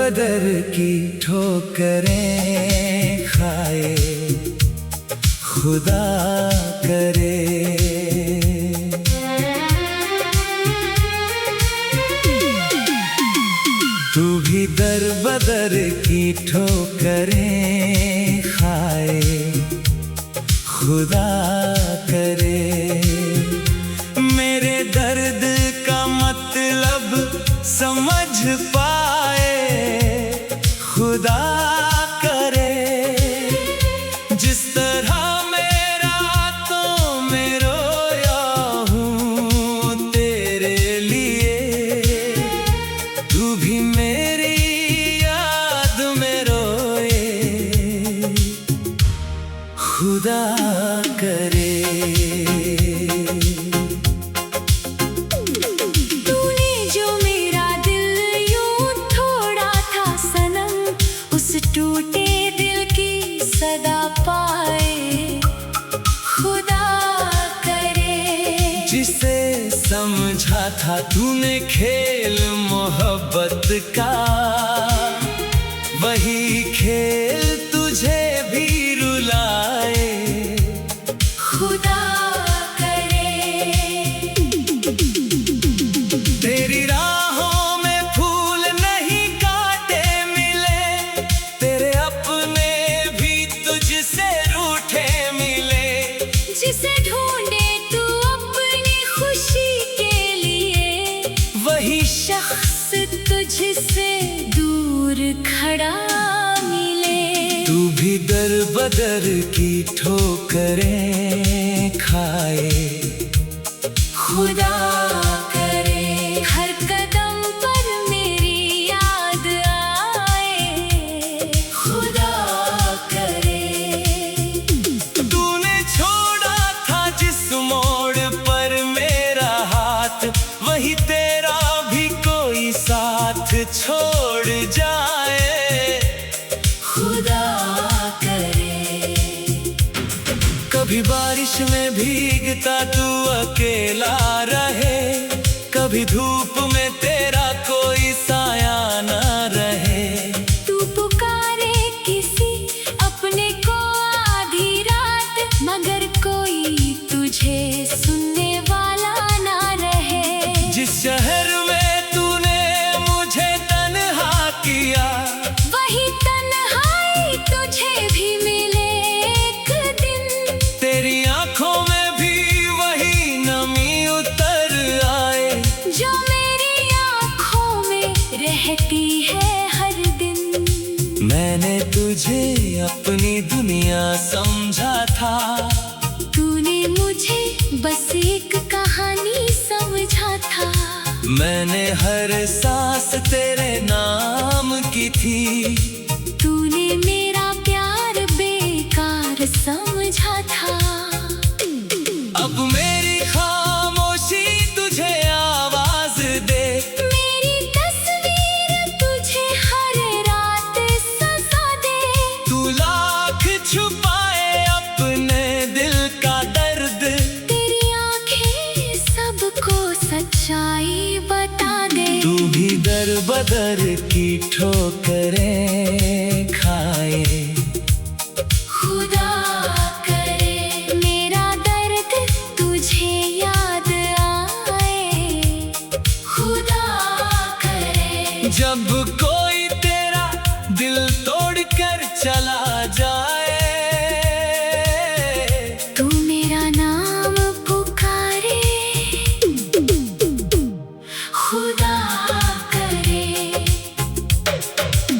बदर की ठोकरें खाए खुदा करे। तू भी दर बदर की ठोकरें खाए खुदा करे। मेरे दर्द का मतलब समझ पाए खुदा करे। जिस तरह मैं रातों में रोया हूँ तेरे लिए, तू भी मेरी याद में रोए खुदा करे। टूटे दिल की सदा पाए खुदा करे। जिसे समझा था तूने खेल मोहब्बत का, वही खेल तुझे भी रुलाए खुदा करे। तेरी राहों में फूल नहीं काटे मिले, तेरे अपने भी तुझसे रूठे मिले। जिसे ढूंढे तू अपनी खुशी के लिए, वही शख्स तुझसे दूर खड़ा मिले। तू भी दर बदर की ठोकरें खाए खुदा करे। हर कदम पर मेरी याद आए खुदा करे। तूने छोड़ा था जिस मोड़ पर मेरा हाथ, वही तेरा भी कोई साथ छोड़ जाए खुदा करे। कभी बारिश में भीगता तू अकेला रहे, कभी धूप में तेरा कोई साया न रहे। तू पुकारे किसी अपने को आधी रात, मगर कोई तुझे सुनने वाला ना रहे। जिस शहर में तूने मुझे तन्हा किया, वही तन्हाई तुझे भी मिले एक दिन। तेरी आंखों में भी वही नमी उतर आए जो मेरी आंखों में रहती है हर दिन। मैंने तुझे अपनी दुनिया समझा था, तूने मुझे बस एक कहानी समझा था। मैंने हर सांस तेरे नाम की थी। तूने मेरा प्यार बेकार समझा था। अब मेरी खामोशी तुझे आवाज दे, मेरी तस्वीर तुझे हर रात सजा दे। तू लाख छुपाए अपने दिल का दर्द, तेरी आंखें सबको सच्चाई बता दे। तू भी दर बदर की ठोकरें खाए खुदा करे। मेरा दर्द तुझे याद आए खुदा करे। जब कोई तेरा दिल तोड़ कर चला जाए, तू मेरा नाम पुकारे खुदा करे।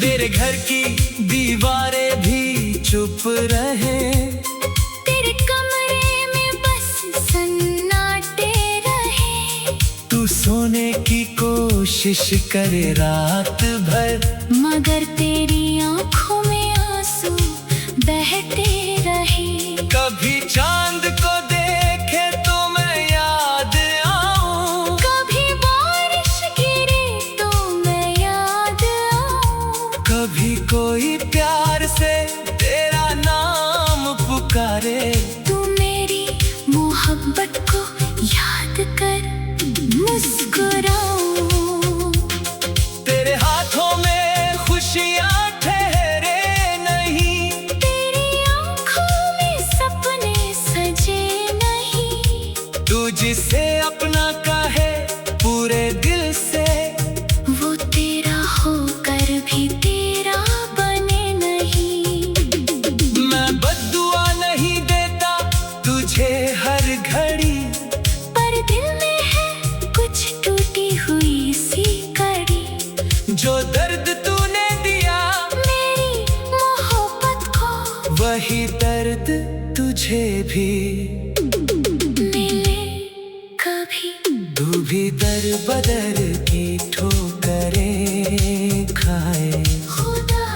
तेरे घर की दीवारें भी चुप रहे, तेरे कमरे में बस सन्नाटे रहे। तू सोने की कोशिश करे रात भर, मगर तेरी आंखों में आंसू बहते रहे। कभी चांद को देखे तो मैं याद आऊं, कभी बारिश गिरे तो मैं याद आऊं। कभी कोई प्यार से तेरा नाम पुकारे। तू मेरी मोहब्बत को याद कर मुस्कुराऊं। तेरे हाथों में खुश वही दर्द तुझे भी मिले कभी। तू भी दर बदर की ठोकरें खाए। खुदा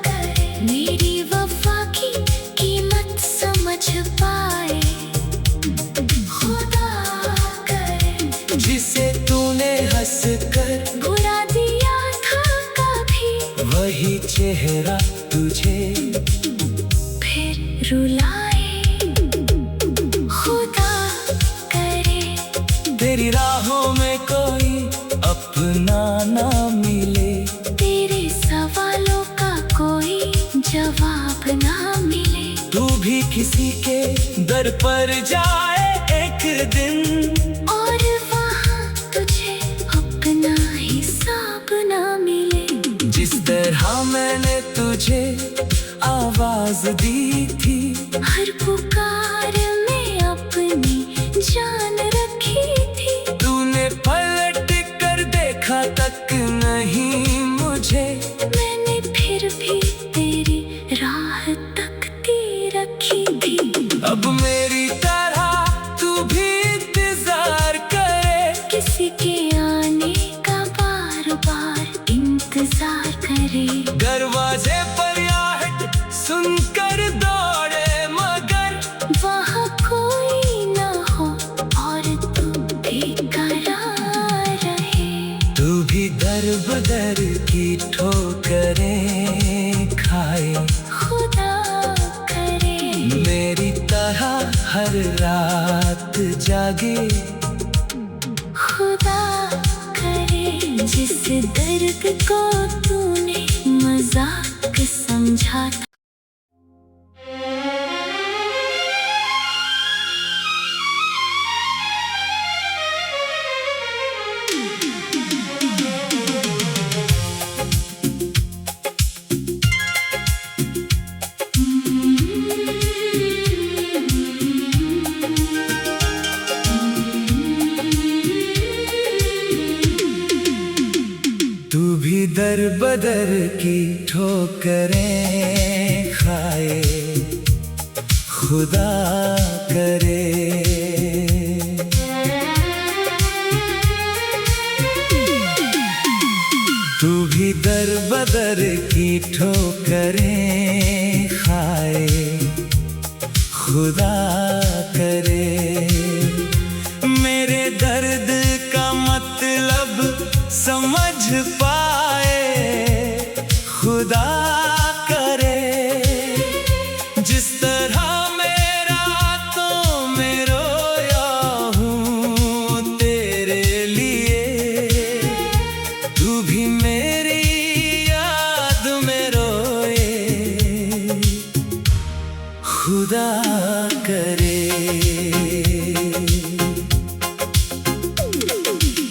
करे मेरी वफा की कीमत समझ पाए। खुदा करे जिसे तूने हंस कर बुरा दिया था कभी, वही चेहरा तुझे फिर रुलाए। खुदा करे तेरी राहों में कोई अपना ना मिले। तेरे सवालों का कोई जवाब ना मिले। तू भी किसी के दर पर जाए एक दिन, और वहाँ तुझे अपना हिसाब ना मिले। जिस तरह मैंने तुझे आवाज दी थी, हर पुकार में अपनी जान रखी थी। तूने पलट कर देखा तक नहीं मुझे। मैंने फिर भी तेरी राह तकती रखी थी। अब मेरी तरह तू भी इंतजार करे, किसी के आने का बार बार इंतजार करे। दरवाजे पर आहट सुनकर दौड़े मगर वहाँ कोई ना हो और तू बेकरार रहे। तू भी दर बदर की ठोकरें खाए। खुदा करे मेरी तरह हर रात जागे। खुदा करे जिस दर्द को तूने मजाक समझा था। तू भी दर बदर की ठोकरें खाए। खुदा करे तू भी दर बदर की ठोकरें खाए। खुदा करे मेरे दर्द का मतलब समझ पाए। खुदा करे जिस तरह मैं रातों में रोया हूँ तेरे लिए, तू भी मेरी याद में रोए। खुदा करे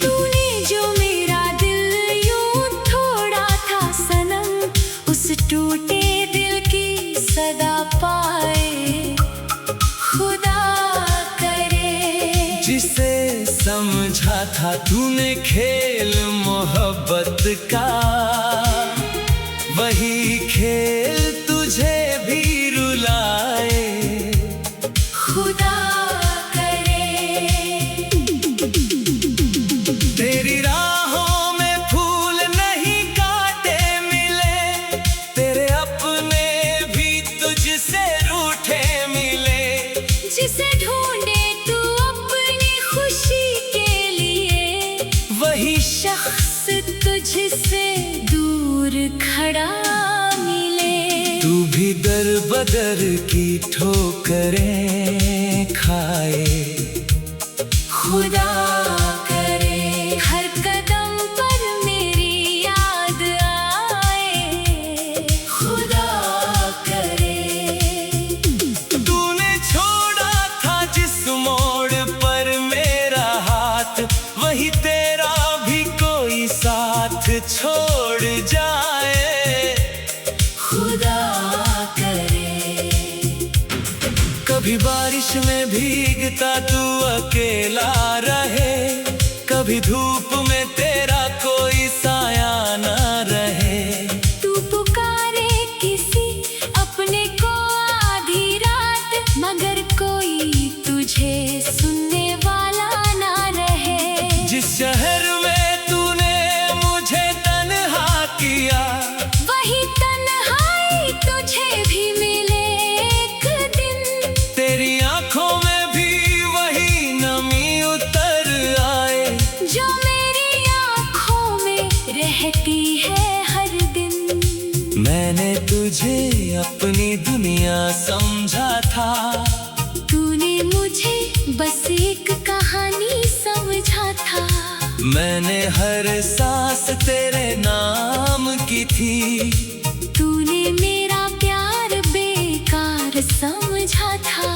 तूने जो मेरा दिल यूं तोड़ा था सनम, उस टूटे दिल की सदा पाए। खुदा करे जिसे समझा था तूने खेल मोहब्बत का, वही खेल तुझे भी रुलाए। खुदा करे तेरी राहों में फूल नहीं काटे मिले, तेरे अपने भी तुझसे रूठे मिले। जिसे ढूंढे तू अपनी खुशी के लिए, वही शख्स तुझसे दूर खड़ा मिले। तू भी दर बदर की ठोकरें खाए। खुदा करे हर कदम पर मेरी याद आए। खुदा करे तूने छोड़ा था जिस मोड़ पर मेरा हाथ, वही तेरा भी कोई साथ छोड़ जाए। खुदा करे कभी बारिश में भीगता तू अकेला रहे, कभी धूप में तेरा कोई साया न रहे। तू पुकारे किसी अपने को समझा था। तूने मुझे बस एक कहानी समझा था। मैंने हर सांस तेरे नाम की थी। तूने मेरा प्यार बेकार समझा था।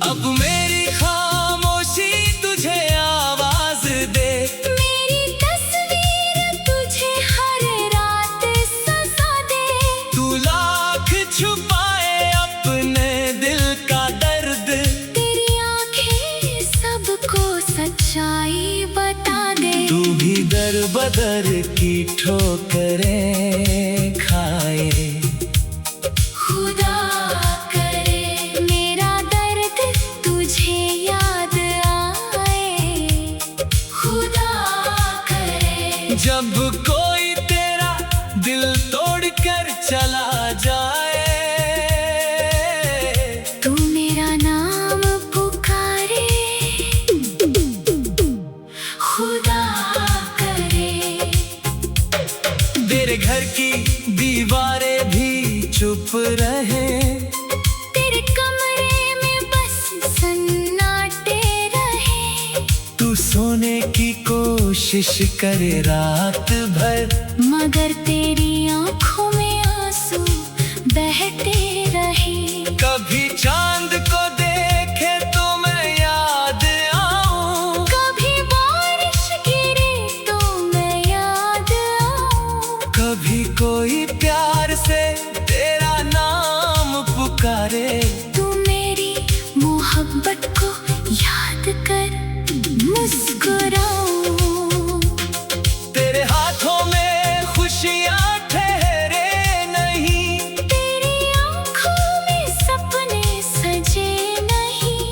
अब मेरी खामोशी तुझे आवाज दे। मेरी तस्वीर तुझे हर रात सजा दे। तू लाख छुपाए अपने दिल का दर्द। तेरी आंखें सबको सच्चाई बता दे। तू भी दर बदर की ठोकरें खाए। खुदा करे मेरा दर्द तुझे याद आए। खुदा करे जब कोई तेरा दिल तोड़ कर चला जाए। तू मेरा नाम पुकारे। खुदा करे तेरे घर की दीवारें भी चुप रहे। तेरे कमरे में बस सन्नाटे रहे। तू सोने की कोशिश करे रात भर। मगर तेरी आंखों में आंसू बहते रहे। कभी चांद को देखे तो मैं याद आऊं। कभी बारिश गिरे तो मैं याद आऊं। कभी कोई प्यार से तेरा नाम पुकारे। तू मेरी मोहब्बत को याद कर मुस्कुराऊं। तेरे हाथों में खुशियां ठहरे नहीं। तेरी आंखों में सपने सजे नहीं।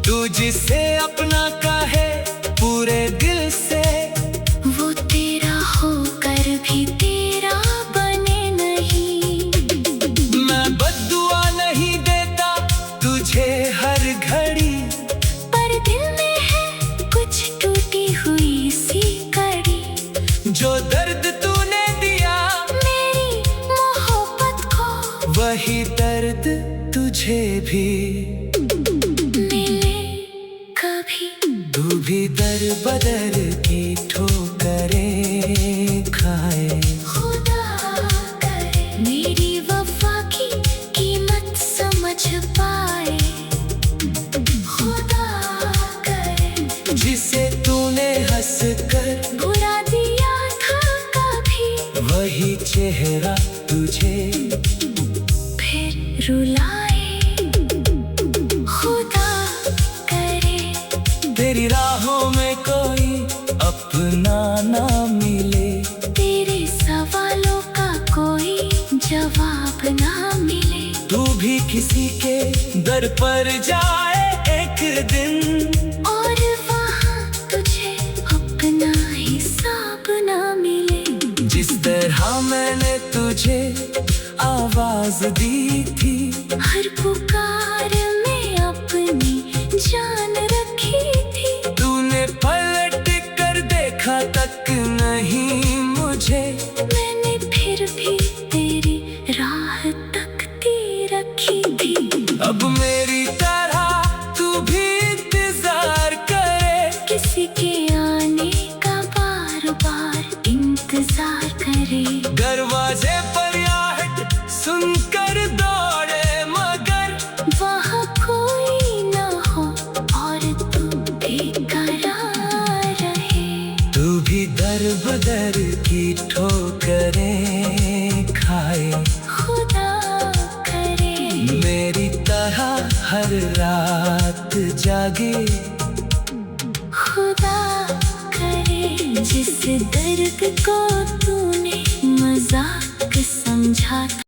तू जिसे अपना कहे पूरे दिल से। वो तेरा होकर भी तेरा बने नहीं। मैं बद्दुआ नहीं देता तुझे हर घड़ी। पर दिल में है कुछ टूटी हुई सी कड़ी। जो दर्द तूने दिया मेरी मोहब्बत को वही दर्द तुझे भी मिले कभी। तू भी दर बदर की ठोकरें खाए। खुदा करे मेरी वफा की कीमत समझ पाए। खुदा करे जिसे तूने हंस कर बुरा दिया था कभी। वही चेहरा तुझे फिर रुलाए। खुदा करे तेरी राहों में कोई अपना ना मिले। तेरे सवालों का कोई जवाब ना मिले। तू भी किसी के दर पर जाए एक दिन। और वहाँ तुझे अपना हिसाब ना मिले। जिस तरह मैंने तुझे आवाज दी थी। हर पुकार में अपनी जान रखी थी। तूने पलट कर देखा तक नहीं मुझे। मैंने फिर भी तेरी राह तकती रखी थी। अब मेरी तरह तू भी इंतजार करे। किसी के आने का बार बार इंतजार करे। दरवाजे पर आहट सुनकर दौड़े मगर वहाँ कोई ना हो और तू बेकरार रहे। तू भी दर बदर की ठोकरें खाए। खुदा करे मेरी तरह हर रात जागे। खुदा करे जिस दर्द को तूने मजाक समझा था।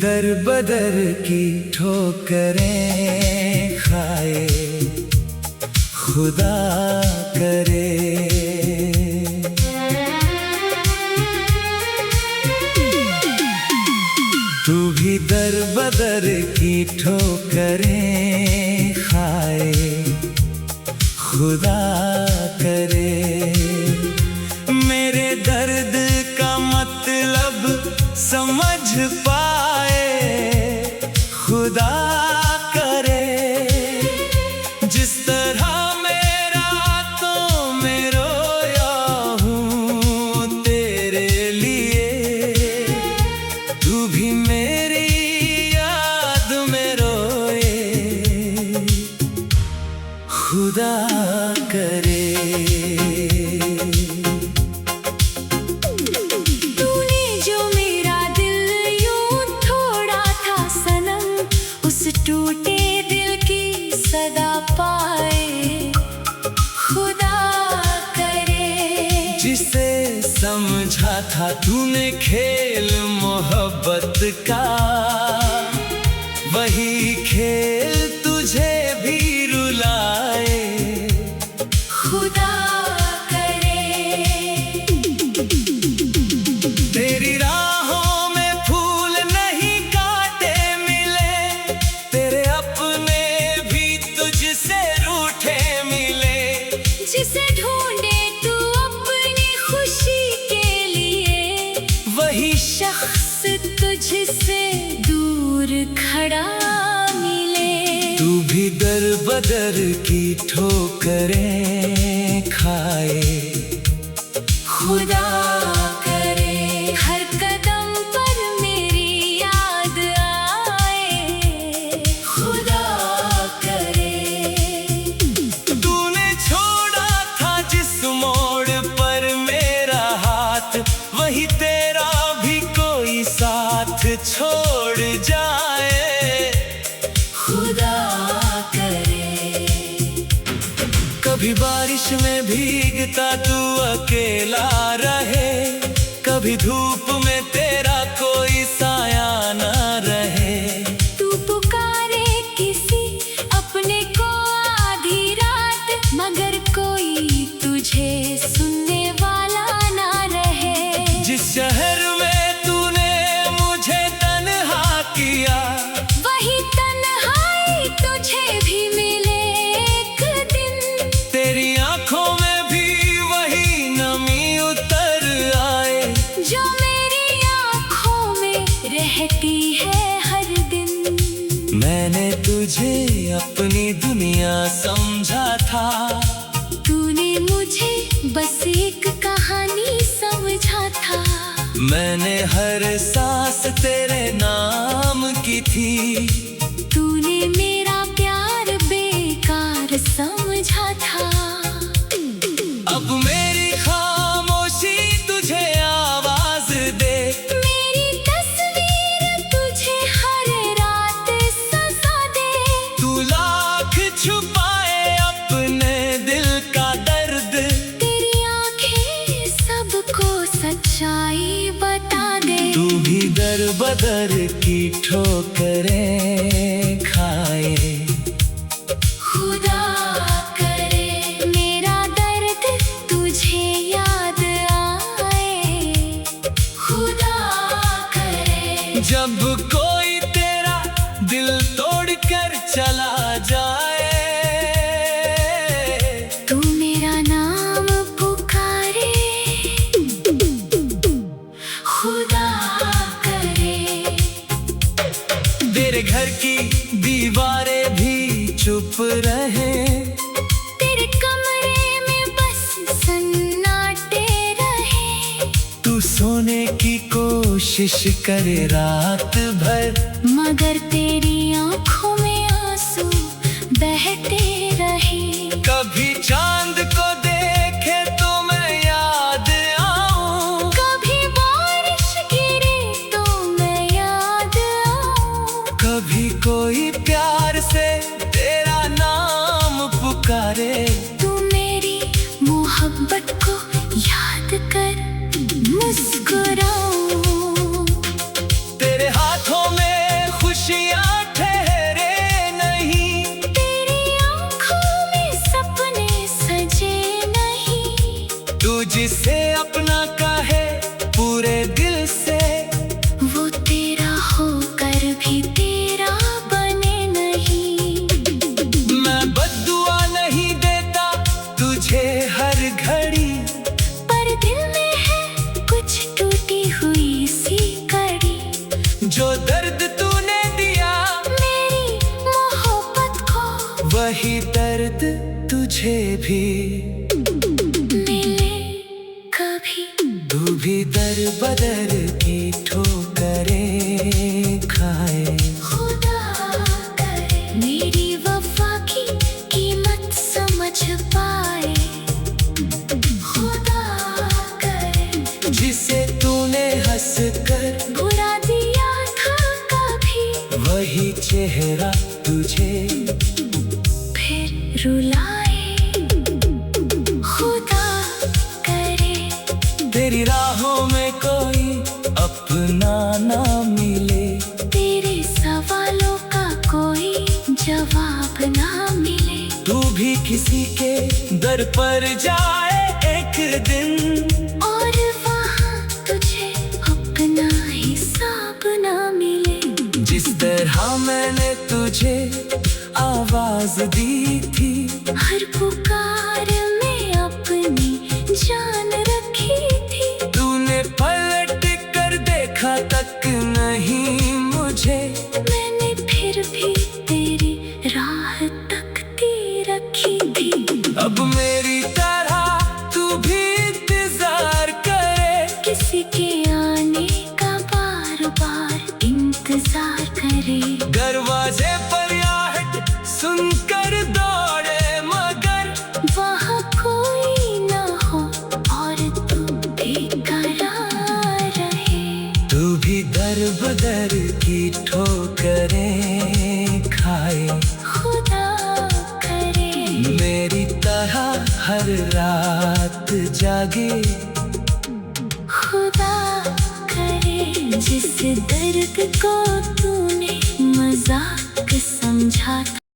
दर बदर की ठोकरें खाए। खुदा करे। तू भी दर बदर की ठोकरें खाए, खुदा करे। मेरे दर्द का मतलब समझ पाए, खुदा करे। जिस तरह मेरा तो मैं रोया हूँ तेरे लिए, तू भी मेरी याद में रोए, खुदा करे। तूने जो मेरा दिल यूं तोड़ा था सनम, उस टूटे दिल की सदा पाए, खुदा करे। जिसे समझा था तूने खेल मोहब्बत का, वही खेल तुझे भी रुलाए, खुदा करे। तेरी राहों में फूल नहीं काटे मिले, तेरे अपने भी तुझसे रूठे मिले। जिसे ढूंढे तू अपनी खुशी के लिए, वही शख्स तुझसे दूर खड़ा मिले। तू भी दर बदर की ठोकरें खाए, खुदा करे। हर कदम पर मेरी याद आए, खुदा करे। तूने छोड़ा था जिस मोड़ पर मेरा हाथ, वही तेरा भी कोई साथ छोड़ जाए, खुदा करे। कभी बारिश में भीगता तू अकेला रहे, कभी धूप में तेरा कोई साया न रहे। तू पुकारे किसी अपने को आधी रात, मगर कोई तुझे सुनने वाला ना रहे। जिस शहर में तूने मुझे तन्हा किया, वही तन्हाई तुझे भी मिले एक दिन। तेरी आंखों में भी वही नमी उतर आए, जो मेरी आँखों में रहती है हर दिन। मैंने तुझे अपनी दुनिया समझा था, तूने मुझे बस एक कहानी समझा था। मैंने हर सांस तेरे नाम की थी, तूने मेरा प्यार बेकार समझा था। अब मेरी खामोशी तुझे आवाज दे, मेरी तस्वीर तुझे हर रात सजा दे। तू लाख छुपाए अपने दिल का दर्द, तेरी आंखें सबको सच्चाई बता दे। तू भी दर बदर की ठोकरें खाए, खुदा करे। मेरा दर्द तुझे याद आए, खुदा करे। जब कोई तेरा दिल तोड़ कर चला जाए, तू मेरा नाम पुकारे, खुदा करे। तेरे घर की दीवारें भी चुप रहे, तेरे कमरे में बस सन्नाटे रहे। तू सोने की कोशिश करे रात भर, मगर तेरी आंखों में आंसू बहते रहे। कभी चांद को देखे तो मैं याद आऊं, कभी बारिश गिरे तो मैं याद आऊं। कभी कोई प्यार से तेरा नाम पुकारे। तू मेरी मोहब्बत को याद कर मुस्कुराऊं। तेरे हाथों में खुशियां ठहरे नहीं, तेरी आंखों में सपने तुझे भी मिले कभी। तू भी दर बदर की ठोकरें खाए। खुदा करे मेरी वफा की कीमत समझ पाए। खुदा करे जिसे तूने हंस कर बुरा दिया था कभी, वही चेहरा तुझे फिर रुलाए। खुदा करे तेरी राहों में कोई अपना ना मिले। तेरे सवालों का कोई जवाब ना मिले। तू भी किसी के दर पर जाए एक दिन, और वहाँ तुझे अपना हिसाब ना मिले। जिस तरह मैंने तुझे आवाज दी थी, हर पुकार में अपनी जान रखी थी। तूने पलट कर देखा तक नहीं मुझे। मैंने फिर भी तेरी राह तकती रखी थी। अब मेरी तरह तू भी इंतजार करे, किसी के आने का बार बार इंतजार करे। दरवाजे पर आहट सुनकर दौड़े मगर वहाँ कोई ना हो और तू बेकरार रहे। तू भी दर बदर की ठोकरें खाए। खुदा करे मेरी तरह हर रात जागे। खुदा करे जिस दर्द को तूने मजाक समझा था,